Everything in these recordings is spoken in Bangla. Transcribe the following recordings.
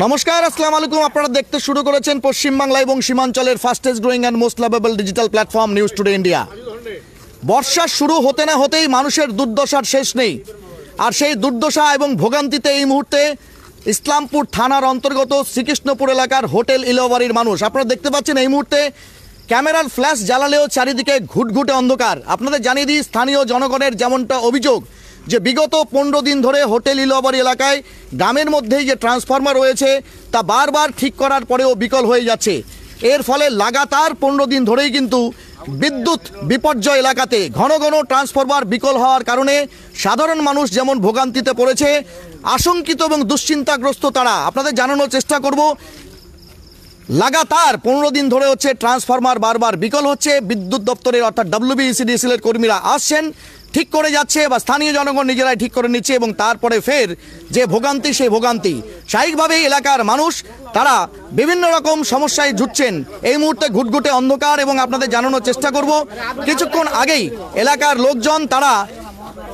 নমস্কার, আসসালামু আলাইকুম। আপনারা দেখতে শুরু করেছেন পশ্চিমবাংলা এবং সীমাঞ্চলের fastest growing and most lovable digital platform news today India. বর্ষা শুরু হতে না হতেই মানুষের দুর্দশার শেষ নেই। আর সেই দুর্দশা এবং ভোগান্তিতে এই মুহূর্তে ইসলামপুর থানার অন্তর্গত শ্রীকৃষ্ণপুর এলাকার হোটেল ইলোবাড়ির মানুষ। আপনারা দেখতে পাচ্ছেন এই মুহূর্তে ক্যামেরার ফ্ল্যাশ জ্বালালেও চারিদিকে ঘুটঘুটে অন্ধকার। আপনাদের জানিয়ে দিই, স্থানীয় জনগণের যেমনটা অভিযোগ যে বিগত 15 দিন ধরে হোটেল ইলোবাড়ি এলাকায় গ্রামের মধ্যেই যে ট্রান্সফরমার রয়েছে তা বারবার ঠিক করার পরেও বিকল হয়ে যাচ্ছে। এর ফলে লাগাতার 15 দিন ধরেই কিন্তু বিদ্যুৎ বিপর্যয় এলাকাতে ঘন ঘন ট্রান্সফরমার বিকল হওয়ার কারণে সাধারণ মানুষ যেমন ভোগান্তিতে পড়েছে, আশঙ্কিত এবং দুশ্চিন্তাগ্রস্ত তারা। আপনাদের জানানোর চেষ্টা করব, লাগাতার 15 দিন ধরে হচ্ছে ট্রান্সফরমার বারবার বিকল হচ্ছে। বিদ্যুৎ দপ্তরের অর্থাৎ WBECDCL এর কর্মীরা আসছেন, ঠিক করে যাচ্ছে, বা স্থানীয় জনগণ নিজেরাই ঠিক করে নিচ্ছে, এবং তারপরে ফের যে ভোগান্তি সেই ভোগান্তি স্বাভাবিকভাবেই এলাকার মানুষ তারা বিভিন্ন রকম সমস্যায় জুটছেন। এই মুহূর্তে ঘুটঘুটে অন্ধকার, এবং আপনাদের জানানোর চেষ্টা করব কিছুক্ষণ আগেই এলাকার লোকজন তারা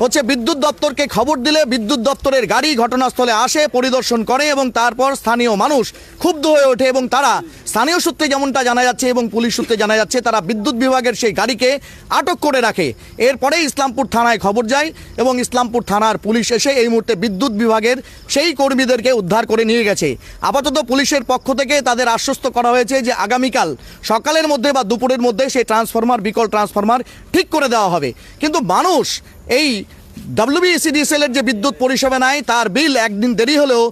হচ্ছে বিদ্যুৎ দপ্তরকে খবর দিলে বিদ্যুৎ দপ্তরের গাড়ি ঘটনাস্থলে আসে, পরিদর্শন করে, এবং তারপর স্থানীয় মানুষ ক্ষুব্ধ হয়ে ওঠে, এবং তারা স্থানীয় সূত্রে যেমনটা জানা যাচ্ছে এবং পুলিশ সূত্রে জানা যাচ্ছে তারা বিদ্যুৎ বিভাগের সেই গাড়িকে আটক করে রাখে। এরপরে ইসলামপুর থানায় খবর যায় এবং ইসলামপুর থানার পুলিশ এসে এই মুহূর্তে বিদ্যুৎ বিভাগের সেই কর্মীদেরকে উদ্ধার করে নিয়ে গেছে। আপাতত পুলিশের পক্ষ থেকে তাদের আশ্বস্ত করা হয়েছে যে আগামীকাল সকালের মধ্যে বা দুপুরের মধ্যে সেই বিকল ট্রান্সফরমার ঠিক করে দেওয়া হবে। কিন্তু মানুষ এই WBECDCL এর যে বিদ্যুৎ পরিষেবা নেয় তার বিল একদিন দেরি হলেও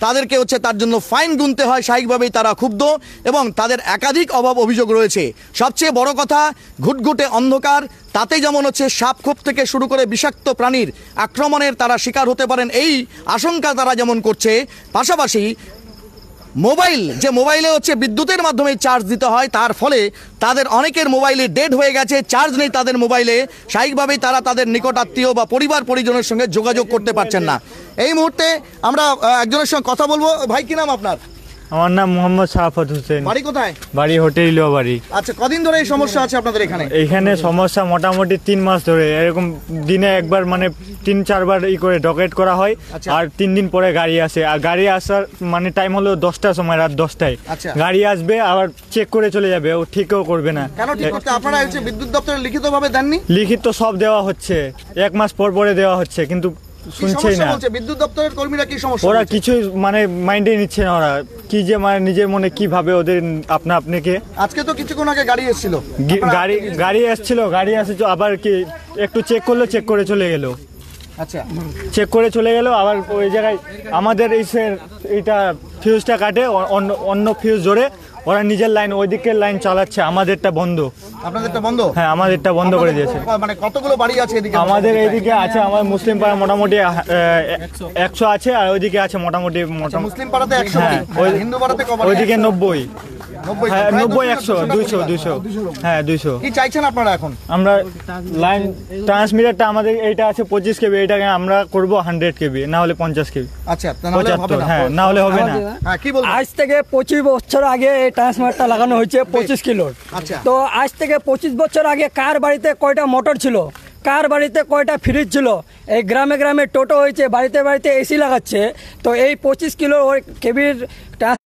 তাদেরকে হচ্ছে তার জন্য ফাইন গুনতে হয়। স্বাভাবিকভাবেই তারা ক্ষুব্ধ এবং তাদের একাধিক অভিযোগ রয়েছে। সবচেয়ে বড় কথা, ঘুটঘুটে অন্ধকার, তাতে যেমন হচ্ছে সাপখোপ থেকে শুরু করে বিষাক্ত প্রাণীর আক্রমণের তারা শিকার হতে পারেন এই আশঙ্কা তারা যেমন করছে। পাশাপাশি মোবাইলে হচ্ছে বিদ্যুতের মাধ্যমে চার্জ দিতে হয়, তার ফলে তাদের অনেকের মোবাইলে ডেড হয়ে গেছে, চার্জ নেই তাদের মোবাইলে। স্বাভাবিকভাবেই তারা তাদের নিকট আত্মীয় বা পরিবার পরিজনের সঙ্গে যোগাযোগ করতে পারছেন না। এই মুহূর্তে আমরা একজনের সঙ্গে কথা বলবো। ভাই, কি নাম আপনার? আমার নাম মোহাম্মদ শাহাফত হোসেন। বাড়ি কোথায়? বাড়ি হোটেল ইলোবাড়ি। আচ্ছা, কদিন ধরে এই সমস্যা আছে আপনাদের এখানে? এখানে সমস্যা মোটামুটি 3 মাস ধরে। এরকম দিনে একবার মানে 3-4 বার করে ডকেট করা হয়, আর 3 দিন পরে গাড়ি আসে। আর গাড়ি আসার মানে টাইম হলো 10টার সময়, রাত 10টায় গাড়ি আসবে, আবার চেক করে চলে যাবে, ও ঠিকও করবে না। কেন ঠিক করতে? আপনারা হচ্ছে বিদ্যুৎ দপ্তরে লিখিতভাবে দেননি? লিখিত সব দেওয়া হচ্ছে, 1 মাস পর পরে দেওয়া হচ্ছে, কিন্তু শুনছেই না। বিদ্যুৎ দপ্তরের কর্মীরা কি সমস্যা? ওরা কিছু মানে মাইন্ডে নিচ্ছে না। ওরা কি যে মানে নিজের মনে কি ভাবে ওদের আপনাকে। আজকে তো কিছুক্ষণ আগে গাড়ি এসেছিল, গাড়ি এসেছিল, গাড়ি আসছে, আবার কি একটু চেক করলো, চেক করে চলে গেল। আচ্ছা, চেক করে চলে গেল। আবার ওই জায়গায় আমাদের এইটা ফিউজটা কাটে, অন্য ফিউজ জোরে ওরা নিজের লাইন, ওই দিকের লাইন চালাচ্ছে, আমাদেরটা বন্ধ। আপনাদেরটা বন্ধ? হ্যাঁ, আমাদেরটা বন্ধ করে দিয়েছে। মানে কতগুলো বাড়ি আছে এদিকে? আমাদের এইদিকে আছে, আমার মুসলিম পাড়া মোটামুটি 100 আছে, আর ওইদিকে আছে মোটামুটি মুসলিম পাড়াতে 100, হিন্দু পাড়াতে কত? ওইদিকে 90, 90, 100, 200। হ্যাঁ, 200। কি চাইছেন আপনারা এখন? আমরা লাইন ট্রান্সমিটারটা আমাদের এইটা আছে 25 কেবি, এইটাকে আমরা করব 100 কেবি, না হলে 50 কেবি। আচ্ছা, তাহলে হবে না? হ্যাঁ, না হলে হবে না। হ্যাঁ, কি বলবো? আজ থেকে 25 বছর আগে এই ট্রান্সফরমারটা লাগানো হয়েছে 25 কিলোর। আচ্ছা, তো আজ থেকে 25 বছর আগে কার বাড়িতে কয়টা মোটর ছিল, কার বাড়িতে কয়টা ফ্রিজ ছিল? এই গ্রামে গ্রামে টোটো হয়েছে, বাড়িতে বাড়িতে এসি লাগাচ্ছে। তো এই 25 কিলো কেবির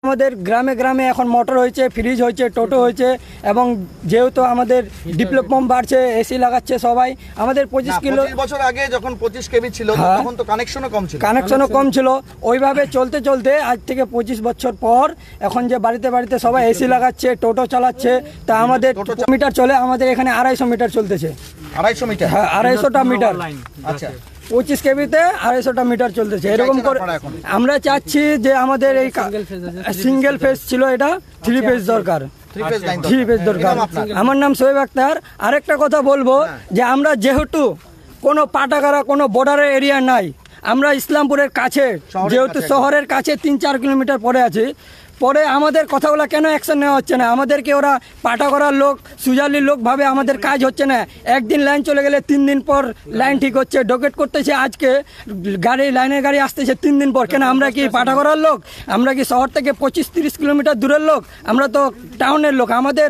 আমাদের গ্রামে গ্রামে এখন মোটর হয়েছে, ফ্রিজ হয়েছে, টোটো হয়েছে, এবং যেহেতু আমাদের ডেভেলপমেন্ট বাড়ছে, এসি লাগাচ্ছে সবাই। আমাদের 25 কিলো বছর আগে যখন 25 কেবি ছিল তখন তো কানেকশনও কম ছিল। ওইভাবে চলতে চলতে আজ থেকে 25 বছর পর এখন যে বাড়িতে বাড়িতে সবাই এসি লাগাচ্ছে, টোটো চালাচ্ছে। তা আমাদের মিটার চলে, আমাদের এখানে 250 মিটার চলতেছে। 250 মিটার? হ্যাঁ, 250টা মিটার। আচ্ছা, 25 কেবিতে 250টা মিটার চলতেছে। এরকম করে আমরা চাচ্ছি যে আমাদের এই সিঙ্গেল ফেজ ছিল, এটা 3 ফেজ দরকার। 3 ফেজ দরকার। আমার নাম শোয়েব আক্তার। আরেকটা কথা বলবো যে আমরা যেহেতু কোনো পাটাগারা, কোনো বর্ডারের এরিয়া নাই, আমরা ইসলামপুরের কাছে, যেহেতু শহরের কাছে 3-4 কিলোমিটার পরে আছি, পরে আমাদের কথাগুলো কেন অ্যাকশন নেওয়া হচ্ছে না? আমাদেরকে ওরা পাটা করার লোক, সুজালির লোক ভাবে আমাদের কাজ হচ্ছে না। একদিন লাইন চলে গেলে 3 দিন পর লাইন ঠিক হচ্ছে, ডকেট করতেছে। আজকে লাইনের গাড়ি আসতেছে 3 দিন পর। কেন আমরা কি পাটা করার লোক? আমরা কি শহর থেকে 25-30 কিলোমিটার দূরের লোক? আমরা তো টাউনের লোক। আমাদের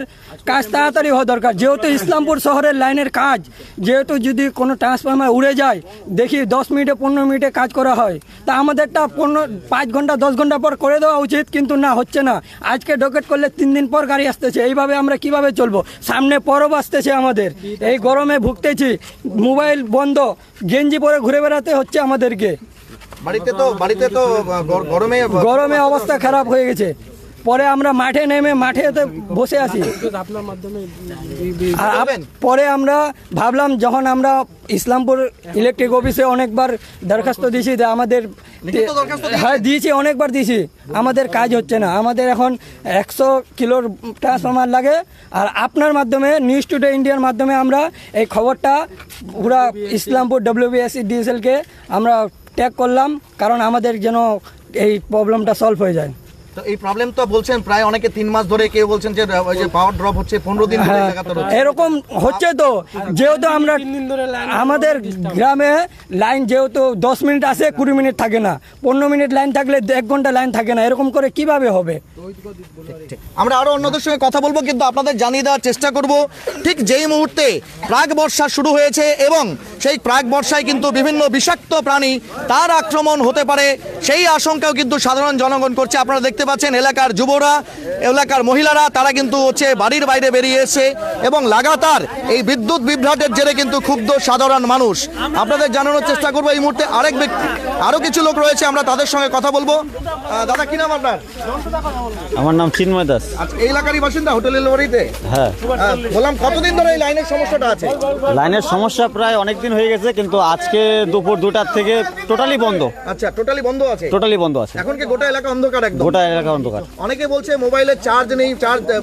কাজ তাড়াতাড়ি হওয়া দরকার। যেহেতু ইসলামপুর শহরের লাইনের কাজ, যেহেতু যদি কোনো ট্রান্সফরমার উড়ে যায়, দেখি 10 মিনিটে 15 মিনিটে কাজ করা হয়, তা আমাদেরটা 5 ঘন্টা 10 ঘন্টা পর করে দেওয়া উচিত, কিন্তু না, হচ্ছে না। আজকে ডকেট করলে 3 দিন পর গাড়ি আসতেছে। এইভাবে আমরা কিভাবে চলবো? সামনে পরব আসতেছে আমাদের, এই গরমে ভুগতেছি, মোবাইল বন্ধ, গেঞ্জি পরে ঘুরে বেড়াতে হচ্ছে আমাদেরকে। বাড়িতে তো গরমে অবস্থা খারাপ হয়ে গেছে। পরে আমরা মাঠে নেমে মাঠেতে বসে আছি। পরে আমরা ভাবলাম, যখন আমরা ইসলামপুর ইলেকট্রিক অফিসে অনেকবার দরখাস্ত দিয়েছি, আমাদের হ্যাঁ দিয়েছি, অনেকবার দিয়েছি, আমাদের কাজ হচ্ছে না। আমাদের এখন 100 কিলোর ট্রান্সফরমার লাগে। আর আপনার মাধ্যমে, নিউজ টুডে ইন্ডিয়ার মাধ্যমে আমরা এই খবরটা পুরা ইসলামপুর WBSEDCL-কে আমরা ট্যাগ করলাম, কারণ আমাদের যেন এই প্রবলেমটা সলভ হয়ে যায়। তো এই প্রবলেম তো বলছেন প্রায় অনেকে 3 মাস ধরে, কেউ বলছেন যে ওই যে পাওয়ার ড্রপ হচ্ছে 15 দিন ধরে লাগাতার হচ্ছে। এরকম হচ্ছে তো, যেহেতু আমরা আমাদের গ্রামে লাইন যেহেতু 10 মিনিট আসে, 20 মিনিট থাকে না, 15 মিনিট লাইন থাকলে 1 ঘন্টা লাইন থাকে না, এরকম করে কিভাবে হবে? আমরা আরো অন্যদের সঙ্গে কথা বলবো, কিন্তু আপনাদের জানিয়ে দেওয়ার চেষ্টা করব, ঠিক যেই মুহূর্তে প্রাক বর্ষা শুরু হয়েছে এবং সেই প্রাক বর্ষায় কিন্তু বিভিন্ন বিষাক্ত প্রাণী তার আক্রমণ হতে পারে, সেই আশঙ্কাও কিন্তু সাধারণ জনগণ করছে। আপনারা দেখতে পাচ্ছেন এলাকার যুবরা, এলাকার মহিলারা, তারা কিন্তু বাড়ির বাইরে বেরিয়ে এসে এবং লাগাতার এই বিদ্যুৎ বিভ্রাটের জেরে কিন্তু ক্ষুব্ধ সাধারণ মানুষ। আপনাদের জানানোর চেষ্টা করবো এই মুহূর্তে আরেক ব্যক্তি, আরো কিছু লোক রয়েছে, আমরা তাদের সঙ্গে কথা বলবো। দাদা, কি নাম আপনার? আমার নাম চিন্ময় দাস। আচ্ছা, এই এলাকারই বাসিন্দা, হোটেলের বাড়িতে? হ্যাঁ। বললাম, কতদিন ধরে এই লাইনের সমস্যাটা আছে? লাইনের সমস্যা প্রায় অনেক দিন হয়ে গেছে, কিন্তু আজকে দুপুর 2টার থেকে টোটালি বন্ধ। আচ্ছা, টোটালি বন্ধ আছে? টোটালি বন্ধ আছে। এখন কি গোটা এলাকা অন্ধকার? একদম গোটা এলাকা অন্ধকার। অনেকে বলছে মোবাইলে চার্জ নেই,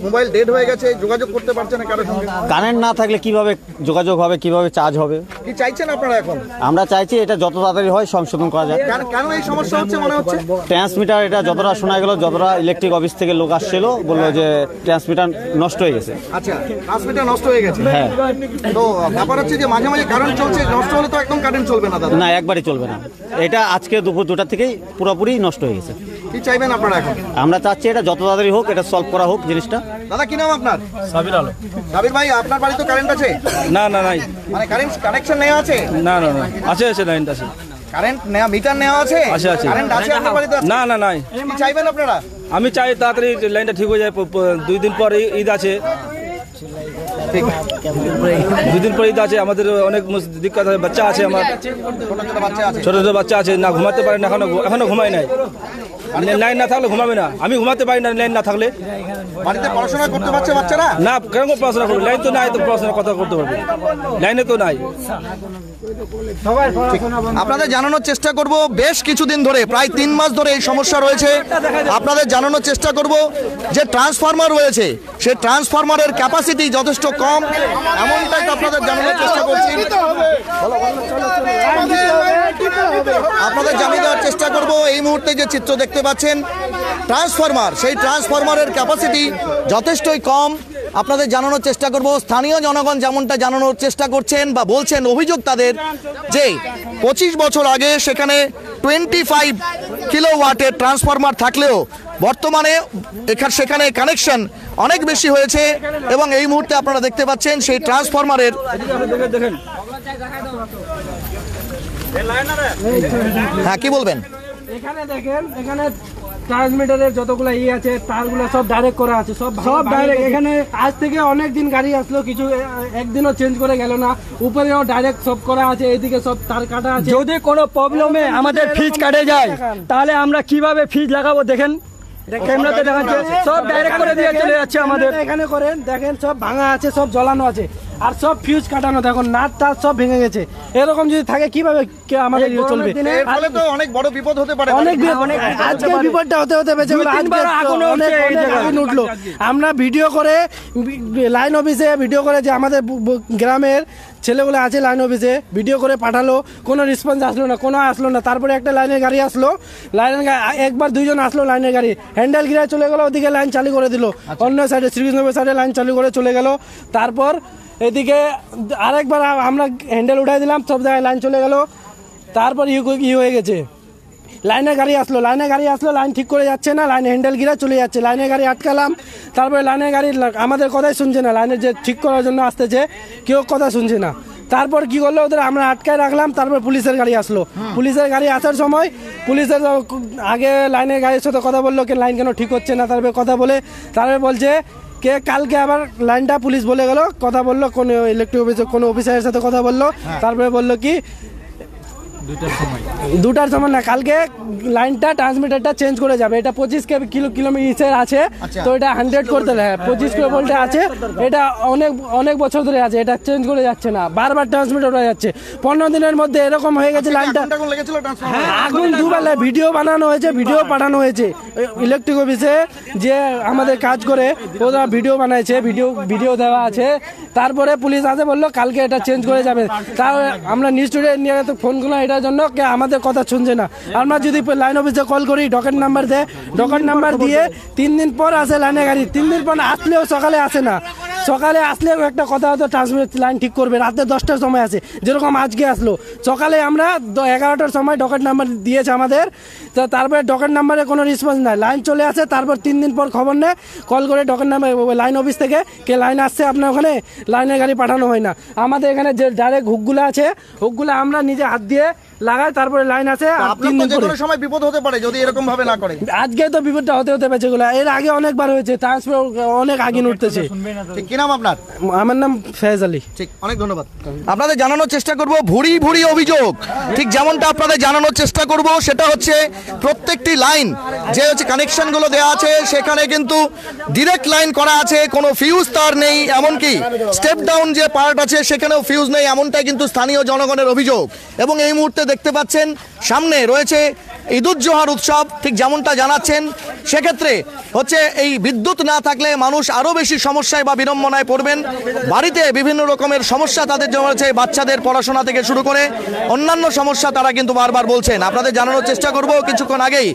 মোবাইল ডেড হয়ে গেছে, যোগাযোগ করতে পারছে না কারোর সঙ্গে। কারেন্ট না থাকলে কিভাবে যোগাযোগ হবে, কিভাবে চার্জ হবে? কি চাইছেন আপনারা এখন? আমরা চাইছি এটা যত তাড়াতাড়ি হয় সংশোধন করা যায়। কেন এই সমস্যা হচ্ছে মনে হচ্ছে? ট্রান্সমিটার, এটা যতটা শোনা গেল, যতটা ইলেকট্রিক অফিস থেকে লোক আসছিল, বললো যে ট্রান্সমিটার নষ্ট হয়ে গেছে। আচ্ছা, ট্রান্সমিটার নষ্ট হয়ে গেছে? হ্যাঁ। তো ব্যাপার হচ্ছে যে মাঝে মাঝে কারেন্ট চলছে, নষ্ট হলে তো একদম কারেন্ট চলবে না দাদা? না, একবারই চলবে না। এটা আজকে দুপুর 2টা থেকেই পুরোপুরি নষ্ট হয়ে গেছে। কি চাইবেন আপনারা এখন? আমরা চাচ্ছি এটা যত তাড়াতাড়ি হোক, এটা সলভ করা হোক জিনিসটা। দাদা, কি নাম আপনার? সাবির আলম। সাবির ভাই, আপনার বাড়িতে কারেন্ট আছে? না না নাই, মানে কারেন্ট কানেকশন নেওয়া আছে? না না না, আছে আছে লাইনটা আছে। কারেন্ট নেওয়া, মিটার নেওয়া আছে? আছে আছে। কারেন্ট আছে আপনার বাড়িতে? না না নাই। কি চাইবেন আপনারা? আমি চাই তাড়াতাড়ি লাইনটা ঠিক হয়ে যায়। 2 দিন পর ঈদ আছে, ঠিক, 2 দিন পর ঈদ আছে। আমাদের অনেক দিক্কত আছে, বাচ্চা আছে, আমার ছোট ছোট বাচ্চা আছে। ছোট ছোট বাচ্চা আছে, না ঘুমাতে পারে না, এখনো ঘুমাই নাই। লাইন না থাকলে ঘুমাবে না, আমি ঘুমাতে পারি না লাইন না থাকলে। বাড়িতে পড়াশোনা করতে পারছে বাচ্চারা? না, কেন পড়াশোনা করবে? লাইন তো নাই, তো পড়াশোনা কথা করতে পারবে? লাইনে তো নাই। আপনাদের জানানোর চেষ্টা করব, বেশ কিছুদিন ধরে, প্রায় 3 মাস ধরে এই সমস্যা রয়েছে। আপনাদের জানানোর চেষ্টা করব যে ট্রান্সফরমার রয়েছে, সেই ট্রান্সফরমারের ক্যাপাসিটি যথেষ্ট কম, এমনটাই তো আপনাদের জানানোর চেষ্টা করছি। আপনাদের জানিয়ে দেওয়ার চেষ্টা করব, এই মুহূর্তে যে চিত্র দেখতে পাচ্ছেন ট্রান্সফরমার, সেই ট্রান্সফরমারের ক্যাপাসিটি যথেষ্টই কম। আপনাদের জানানোর চেষ্টা করব, স্থানীয় জনগণ যেমনটা জানানোর চেষ্টা করছেন বা বলছেন, অভিযোগ তাদের যে 25 বছর আগে সেখানে 25 কিলোওয়াটের ট্রান্সফরমার থাকলেও বর্তমানে সেখানে কানেকশন অনেক বেশি হয়েছে এবং এই মুহূর্তে আপনারা দেখতে পাচ্ছেন সেই ট্রান্সফরমারের। হ্যাঁ, কি বলবেন? এখানে দেখেন, এখানে ট্রান্সমিটারের যতগুলো আছে তারগুলো সব ডাইরেক্ট করা আছে, সব ডাইরেক্ট। এখানে আজ থেকে অনেক দিন গাড়ি আসলো, কিছু একদিনও চেঞ্জ করে গেল না। উপরেও ডাইরেক্ট সব করা আছে, এইদিকে সব তার কাটা আছে। যদি কোনো প্রবলেমে আমাদের ফিজ কাটে যায়, তাহলে আমরা কিভাবে ফিজ লাগাবো? দেখেন, ক্যামেরাতে দেখাচ্ছে, সব ডাইরেক্ট করে দিয়ে চলে যাচ্ছে আমাদের। এখানে করেন, দেখেন সব ভাঙা আছে, সব জ্বলানো আছে, আর সব ফিউজ কাটানো। দেখুন, নাট টাট সব ভেঙে গেছে। এরকম যদি থাকে কিভাবে আমাদের চলবে? এর ফলে তো অনেক বড় বিপদ হতে পারে। আজকে বিপদটা হতে হতে বেঁচে গেল। আগুন উঠলো। আমরা ভিডিও করে লাইন অফিসে ভিডিও করে যে আমাদের গ্রামের ছেলেগুলো আছে লাইন অফিসে, ভিডিও করে পাঠালো, কোনো রেসপন্স আসলো না। তারপরে একটা লাইনের গাড়ি আসলো, একবার দুইজন আসলো লাইনের গাড়ি, হ্যান্ডেল গিরা চলে গেল, ওদিকে লাইন চালু করে দিল, অন্য সাইডে শ্রীকৃষ্ণপুর সাইডে লাইন চালু করে চলে গেল। তারপর এদিকে আরেকবার আমরা হ্যান্ডেল উঠাই দিলাম, সব জায়গায় লাইন চলে গেল। তারপর হয়ে গেছে, লাইনের গাড়ি আসলো, লাইন ঠিক করে যাচ্ছে না, লাইন হ্যান্ডেল গিরা চলে যাচ্ছে, লাইনের গাড়ি আটকালাম। তারপরে লাইনের গাড়ি আমাদের কথাই শুনছে না, লাইনের যে ঠিক করার জন্য আসতেছে কেউ কথা শুনছে না। তারপর কি করলো, ওদের আমরা আটকায় রাখলাম। তারপর পুলিশের গাড়ি আসলো, পুলিশের গাড়ি আসার সময় পুলিশের আগে লাইনের গাড়ির সাথে কথা বললো, লাইন কেন ঠিক হচ্ছে না, তারপরে কথা বলে তারপরে বলছে কে কালকে আবার লাইনটা পুলিশ বলে গেল, কথা বললো কোন ইলেকট্রিক অফিসে কোনো অফিসারের সাথে কথা বললো। তারপরে বললো কি 2টার সময় না, কালকে লাইনটা ট্রান্সমিটারটা চেঞ্জ করে যাবে, এটা 25 কিলোমিটার আছে, তো এটা 100 করতে হবে, 25 কিলোভোল্টে আছে, এটা অনেক বছর ধরে আছে, এটা চেঞ্জ করে যাচ্ছে না, বারবার ট্রান্সমিটার হয়ে যাচ্ছে। 15 দিনের মধ্যে এরকম হয়ে গেছে লাইনটা, আগুন দুবার ভিডিও বানানো হয়েছে, ভিডিও পাঠানো হয়েছে ইলেকট্রিক অফিসে, যে আমাদের কাজ করে ওরা ভিডিও বানাইছে, ভিডিও দেওয়া আছে। তারপরে পুলিশ আসে বললো কালকে এটা চেঞ্জ করে যাবে। তাও আমরা নিউজ টুডে নিয়ে তো ফোন করলাম এটার জন্য, কে আমাদের কথা শুনছে না। আমরা যদি লাইন অফিসে কল করি, ডকেট নাম্বার দেয়, ডকেট নাম্বার দিয়ে 3 দিন পর আসে লাইনের গাড়ি, 3 দিন পর আসলেও সকালে আসে না, সকালে আসলেও একটা কথা হতো ট্রান্সমিট লাইন ঠিক করবে, রাতে 10টার সময় আসে, যেরকম আজকে আসলো। সকালে আমরা 11টার সময় ডকেট নাম্বার দিয়েছে আমাদের, তো তারপরে ডকেট নাম্বারে কোনো রেসপন্স নাই, লাইন চলে আসে। তারপর 3 দিন পর খবর নেয়, কল করে ডকেট নাম্বার লাইন অফিস থেকে কে লাইন আসছে আপনার ওখানে, লাইনের গাড়ি পাঠানো হয় না। আমাদের এখানে যে ডাইরেক্ট হুকগুলো আছে, হুকগুলো আমরা নিজে হাত দিয়ে লাগাই, তারপরে লাইন আছে। সময় বিপদ হতে পারে যদি এরকম ভাবে না করে, আজকে তো বিপদটা হতে পারে, যেগুলো এর আগে অনেকবার হয়েছে, ট্রান্সফার অনেক আগে উঠতেছে। কি নাম আপনার? আমার নাম ফয়েজ আলী। ঠিক, অনেক ধন্যবাদ। আপনাদের জানানোর চেষ্টা করব ভুরি অভিযোগ, ঠিক যেমনটা আপনাদের জানানোর চেষ্টা করব, সেটা হচ্ছে প্রত্যেকটি লাইন যে হচ্ছে কানেকশন গুলো দেওয়া আছে, সেখানে কিন্তু ডিরেক্ট লাইন করা আছে, কোনো ফিউজ তার নেই, এমনকি স্টেপ ডাউন যে পার্ট আছে সেখানেও ফিউজ নেই, এমনটাই কিন্তু স্থানীয় জনগণের অভিযোগ। এবং এই মুহূর্তে দেখতে পাচ্ছেন সামনে রয়েছে ঈদুজ্জোহার উৎসব, ঠিক যেমনটা জানাচ্ছেন, সেক্ষেত্রে হচ্ছে এই বিদ্যুৎ না থাকলে মানুষ আরও বেশি সমস্যায় বা বিড়ম্বনায় পড়বেন। বাড়িতে বিভিন্ন রকমের সমস্যা তাদের জন্য রয়েছে, বাচ্চাদের পড়াশোনা থেকে শুরু করে অন্যান্য সমস্যা তারা কিন্তু বারবার বলছেন। আপনাদের জানানোর চেষ্টা করব, কিছুক্ষণ আগেই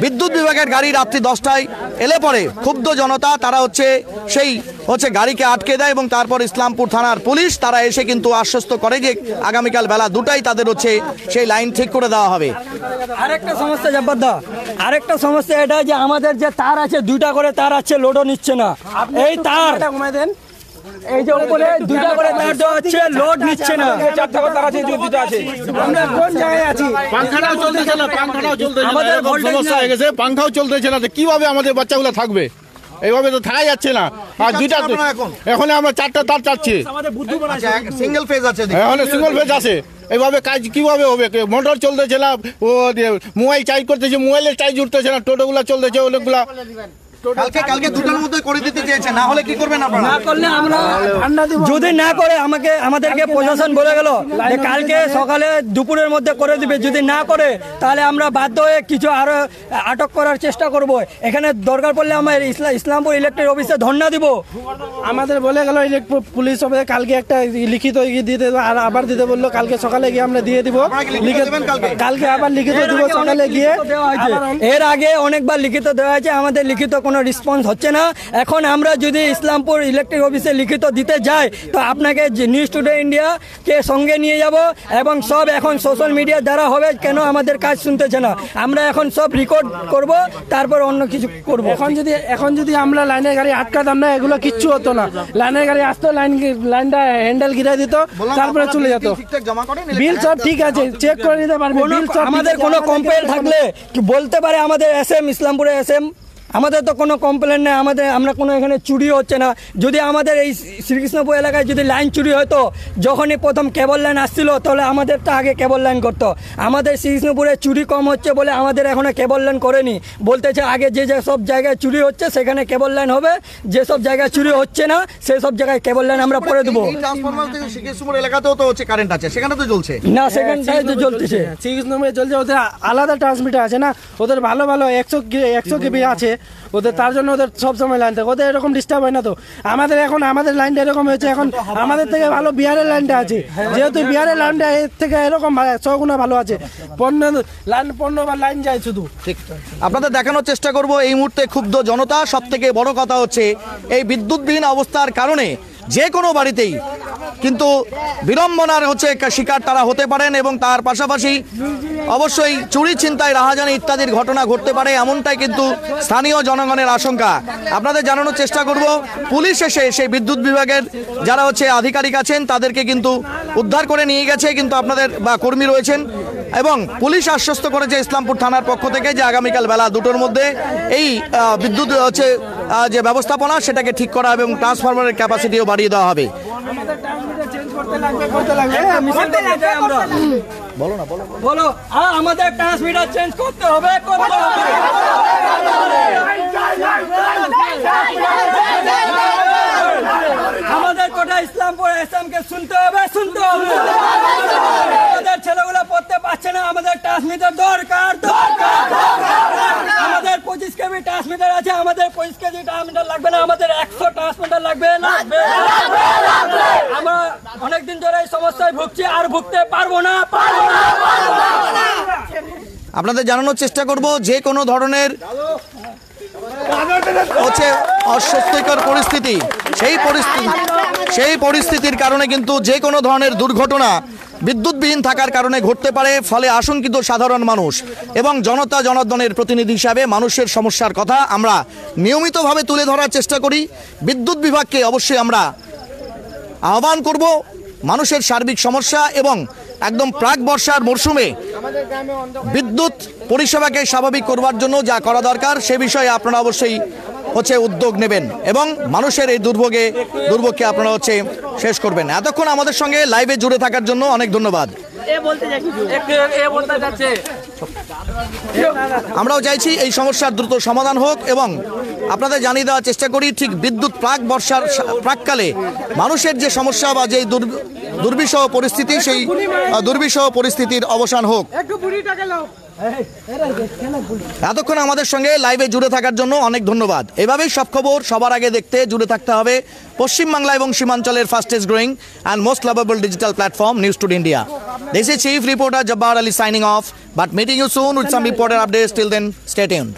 বিদ্যুৎ বিভাগের গাড়ি রাত্রি 10টায় এলে পরে ক্ষুব্ধ জনতা তারা হচ্ছে গাড়িকে আটকে দেয়, এবং তারপর ইসলামপুর থানার পুলিশ তারা এসে কিন্তু আশ্বস্ত করে যে আগামীকাল বেলা 2টায় তাদের হচ্ছে সেই লাইন ঠিক করে দেওয়া হবে। আরেকটা সমস্যা জব্বারদা, আরেকটা সমস্যা এটা যে আমাদের যে তার আছে, 2টা করে তার আছে, লোডও নিচ্ছে না। এই তার ঘুমাই দেন, এই যে উপরে 2টা করে তার দেওয়া হচ্ছে, লোড নিচ্ছে না। 4টা করে তার আছে, 2টা আছে। আমরা কোন জায়গায় আছি? পাংখাটাও চলতেছে না, আমাদের সমস্যা হয়ে গেছে, পাংখাও চলতেছে না, কিভাবে আমাদের বাচ্চাগুলো থাকবে? এইভাবে তো থাকা যাচ্ছে না। আর 2টা এখন আমরা 4টা তার চাচ্ছি, সিঙ্গেল ফেজ আছে, এখন সিঙ্গল ফেজ আছে, এইভাবে কাজ কিভাবে হবে? মোটর চলতেছে না, ও মোবাইল চার্জ করতেছে, মোবাইলের চার্জ উঠতেছে না, টোটোগুলো চলতেছে অনেকগুলা। কালকে 2টার মধ্যে করে দিতে চেয়েছে, না হলে কি করবেন আপনারা? না করলে আমরা যদি না করে আমাদেরকে প্রশাসন বলে গেল যে কালকে সকালে দুপুরের মধ্যে করে দিবে, যদি না করে তাহলে আমরা বাধ্য হয়ে কিছু আরো আটক করার চেষ্টা করব। এখানে দরকার পড়লে আমরা ইসলামপুর ইলেকট্রিক অফিসে ধর্ণা দিব। আমাদের বলে গেল পুলিশ অফিসে কালকে একটা লিখিত দিতে, আর আবার দিতে বললো, কালকে সকালে গিয়ে আমরা দিয়ে দিব, কালকে আবার লিখিত দিব সকালে গিয়ে। এর আগে অনেকবার লিখিত দেওয়া হয়েছে, আমাদের লিখিত কোনো রেসপন্স হচ্ছে না। এখন আমরা যদি ইসলামপুর ইলেকট্রিক অফিসে লিখিত দিতে যাই, তো আপনাকে নিউজ টুডে ইন্ডিয়াকে সঙ্গে নিয়ে যাব, এবং সব এখন সোশ্যাল মিডিয়ার দ্বারা হবে, কেন আমাদের কাজ শুনতেছে না। আমরা এখন সব রেকর্ড করব, তারপর অন্য কিছু করব। এখন যদি আমরা লাইনের গাড়ি আটকাতাম না, এগুলো কিচ্ছু হতো না। লাইনের গাড়ি আসতো, লাইনটা হ্যান্ডেল গিরে দিত, তারপরে চলে যেত। বিল সব ঠিক আছে, চেক করে নিতে পারবে। আমাদের কোনো কমপ্লেন থাকলে বলতে পারে আমাদের এসএম, ইসলামপুরে এসএম, আমাদের তো কোনো কমপ্লেন নেই, আমরা কোনো এখানে চুরি হচ্ছে না। যদি আমাদের এই শ্রীকৃষ্ণপুর এলাকায় যদি লাইন চুরি হতো, যখনই প্রথম কেবল লাইন আসছিল, তাহলে আমাদের তো আগে কেবল লাইন করতো। আমাদের শ্রীকৃষ্ণপুরে চুরি কম হচ্ছে বলে আমাদের এখনো কেবল লাইন করেনি, বলতেছে আগে যে সব জায়গায় চুরি হচ্ছে সেখানে কেবল লাইন হবে, যেসব জায়গায় চুরি হচ্ছে না সেই সব জায়গায় কেবল লাইন আমরা পরে দেবো। শ্রীকৃষ্ণপুর এলাকাতেও তো হচ্ছে কারেন্ট আছে, সেখানে তো জ্বলছে না, সেখানটায় তো জ্বলতেছে। শ্রীকৃষ্ণপুরে চলছে, ওদের আলাদা ট্রান্সমিটার আছে না, ওদের ভালো 100 কেবি আছে, ওদের তার জন্য ওদের সবসময় লাইন থাকে, ওদের এরকম ডিস্টার্ব হয় না। তো আমাদের এখন আমাদের লাইনটা এরকম হয়েছে, এখন আমাদের থেকে ভালো বিহারের লাইনটা আছে, যেহেতু বিহারের লাইনটা এর থেকে এরকম 100 গুণা ভালো আছে, 15 বার লাইন যায় শুধু। ঠিক, আপনাদের দেখানোর চেষ্টা করব এই মুহূর্তে ক্ষুব্ধ জনতা। সব থেকে বড় কথা হচ্ছে এই বিদ্যুৎবিহীন অবস্থার কারণে যে কোনো বাড়িতেই কিন্তু বিড়ম্বনার শিকার তারা হতে পারেন, এবং তার পাশাপাশি অবশ্যই চুরি, ছিনতাই, রাহাজানি ইত্যাদির ঘটনা ঘটতে পারে, এমনটাই কিন্তু স্থানীয় জনগণের আশঙ্কা। আপনাদের জানানোর চেষ্টা করব পুলিশ এসে সেই বিদ্যুৎ বিভাগের যারা আধিকারিক আছেন তাদেরকে কিন্তু উদ্ধার করে নিয়ে গেছে, কিন্তু আপনাদের কর্মী রয়েছেন, এবং পুলিশ আশ্বস্ত করেছে ইসলামপুর থানার পক্ষ থেকে যে আগামীকাল বেলা 2টোর মধ্যে এই বিদ্যুৎ যে ব্যবস্থাপনা সেটাকে ঠিক করা হবে এবং ট্রান্সফরমারের ক্যাপাসিটিও বাড়িয়ে দেওয়া হবে। বলো, আমাদের ট্রান্সমিটার চেঞ্জ করতে হবে। আমাদের কোটা ইসলামপুর এসএমকে শুনতে হবে। আমাদের ছেলেগুলো পড়তে পারছে না, আমাদের ট্রান্সমিটার দরকার। আমাদের 25 কেবি ট্রান্সমিটার আছে, আমাদের 25 কেজি ট্রান্সমিটার লাগবে না, আমাদের 100 ট্রান্সমিটার লাগবে। আমরা অনেকদিন ধরে এই সমস্যায় ভুগছি, আর ভুগতে পারবো না। আপনাদের জানানোর চেষ্টা করব যে কোনো ধরনের অস্বস্তিকর পরিস্থিতি, সেই পরিস্থিতির কারণে কিন্তু যে কোনো ধরনের দুর্ঘটনা বিদ্যুৎবিহীন থাকার কারণে ঘটতে পারে। ফলে আশঙ্কিত সাধারণ মানুষ এবং জনতা জনার্দনের প্রতিনিধি হিসাবে মানুষের সমস্যার কথা আমরা নিয়মিতভাবে তুলে ধরার চেষ্টা করি। বিদ্যুৎ বিভাগকে অবশ্যই আমরা আহ্বান করব মানুষের সার্বিক সমস্যা এবং একদম প্রাক বর্ষার মরশুমে বিদ্যুৎ পরিষেবাকে স্বাভাবিক করবার জন্য যা করা দরকার সে বিষয়ে আপনারা অবশ্যই উদ্যোগ নেবেন এবং মানুষের এই দুর্ভোগকে আপনারা শেষ করবেন। এতক্ষণ আমাদের সঙ্গে লাইভে জুড়ে থাকার জন্য অনেক ধন্যবাদ। আমরাও চাইছি এই সমস্যার দ্রুত সমাধান হোক এবং আপনাদের জানিয়ে দেওয়ার চেষ্টা করি ঠিক বিদ্যুৎ বর্ষার প্রাককালে মানুষের যে সমস্যা বা যে দুর্বিষহ পরিস্থিতি, সেই দুর্বিষহ পরিস্থিতির অবসান হোক। এতক্ষণ আমাদের সঙ্গে লাইভে জুড়ে থাকার জন্য অনেক ধন্যবাদ। এভাবেই সব খবর সবার আগে দেখতে জুড়ে থাকতে হবে পশ্চিমবাংলা এবং সীমাঞ্চলের fastest growing and most lovable digital platform News Today India. This is Chief Reporter Jabbar Ali signing off, but meeting you soon with some important updates. Till then, stay tuned.